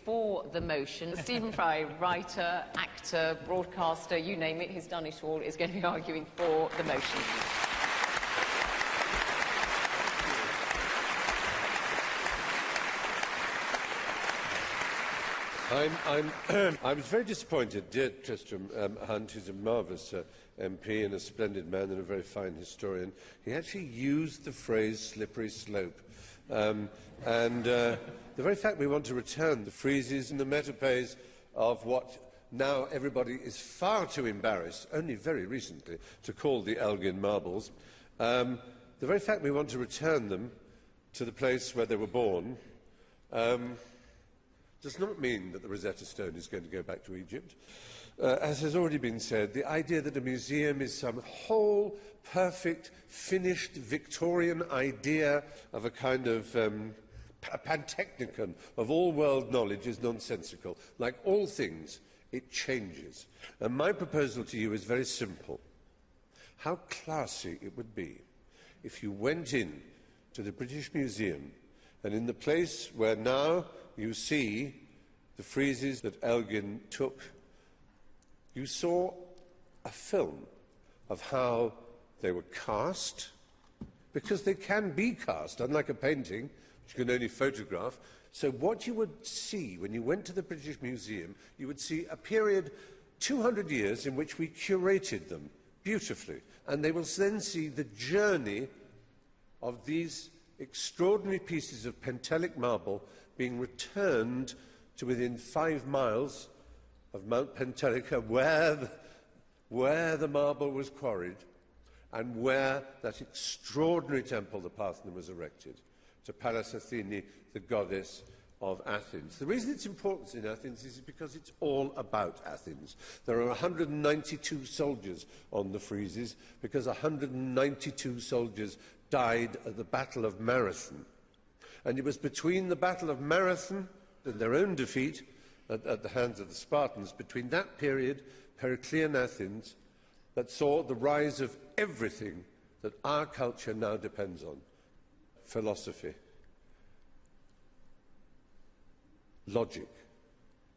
for the motion. Stephen Fry, writer, actor, broadcaster, you name it, he's done it all, is going to be arguing for the motion. I was very disappointed. Dear Tristram Hunt, who's a marvellous MP and a splendid man and a very fine historian, he actually used the phrase slippery slope. The very fact we want to return the friezes and the metopays of what now everybody is far too embarrassed, only very recently, to call the Elgin marbles, the very fact we want to return them to the place where they were born does not mean that the Rosetta Stone is going to go back to Egypt. As has already been said, the idea that a museum is some whole, perfect, finished Victorian idea of a kind of a pantechnicon of all world knowledge is nonsensical. Like all things, it changes. And my proposal to you is very simple. How classy it would be if you went in to the British Museum and in the place where now you see the friezes that Elgin took, you saw a film of how they were cast, because they can be cast, unlike a painting, which you can only photograph. So what you would see when you went to the British Museum, you would see a period, 200 years, in which we curated them beautifully. And they will then see the journey of these extraordinary pieces of Pentelic marble being returned to within 5 miles of Mount Pentelica, where the marble was quarried and where that extraordinary temple, the Parthenon, was erected, to Pallas Athene, the goddess of Athens. The reason it's important in Athens is because it's all about Athens. There are 192 soldiers on the friezes because 192 soldiers died at the Battle of Marathon. And it was between the Battle of Marathon and their own defeat at the hands of the Spartans, between that period, Periclean Athens, that saw the rise of everything that our culture now depends on. Philosophy, logic,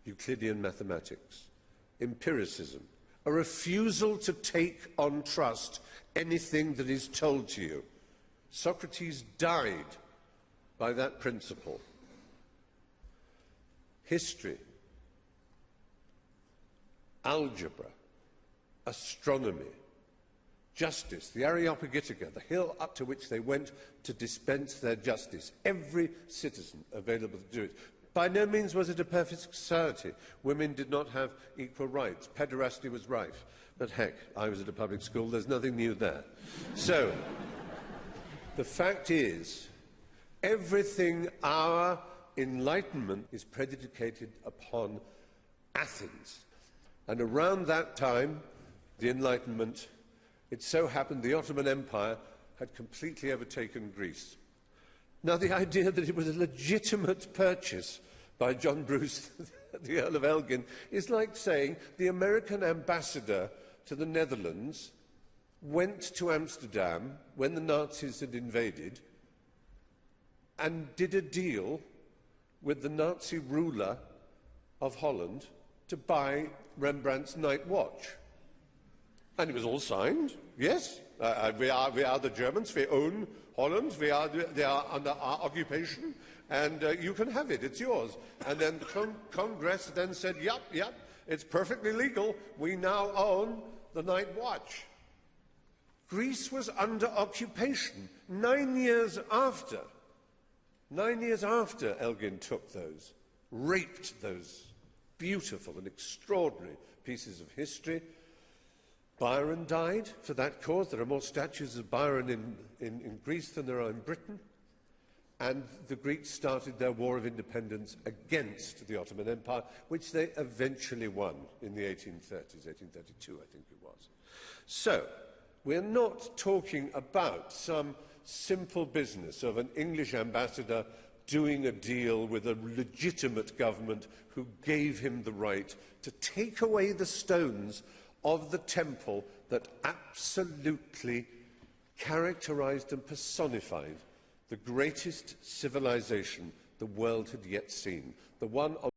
Euclidean mathematics, empiricism, a refusal to take on trust anything that is told to you. Socrates died by that principle. History, algebra, astronomy, justice, the Areopagitica, the hill up to which they went to dispense their justice. Every citizen available to do it. By no means was it a perfect society. Women did not have equal rights. Pederasty was rife. But heck, I was at a public school, there's nothing new there. So, the fact is, everything our Enlightenment is predicated upon Athens. And around that time, the Enlightenment, it so happened the Ottoman Empire had completely overtaken Greece. Now, the idea that it was a legitimate purchase by John Bruce, the Earl of Elgin, is like saying the American ambassador to the Netherlands went to Amsterdam when the Nazis had invaded and did a deal with the Nazi ruler of Holland to buy Rembrandt's Night Watch. And it was all signed, yes. We are the Germans, we own Holland, they are under our occupation, and you can have it, it's yours. And then the Congress then said, yep, it's perfectly legal, we now own the Night Watch. Greece was under occupation 9 years after. 9 years after Elgin took those, raped those beautiful and extraordinary pieces of history. Byron died for that cause. There are more statues of Byron in Greece than there are in Britain. And the Greeks started their war of independence against the Ottoman Empire, which they eventually won in the 1830s, 1832, I think it was. So, we're not talking about some simple business of an English ambassador doing a deal with a legitimate government who gave him the right to take away the stones of the temple that absolutely characterized and personified the greatest civilization the world had yet seen, the one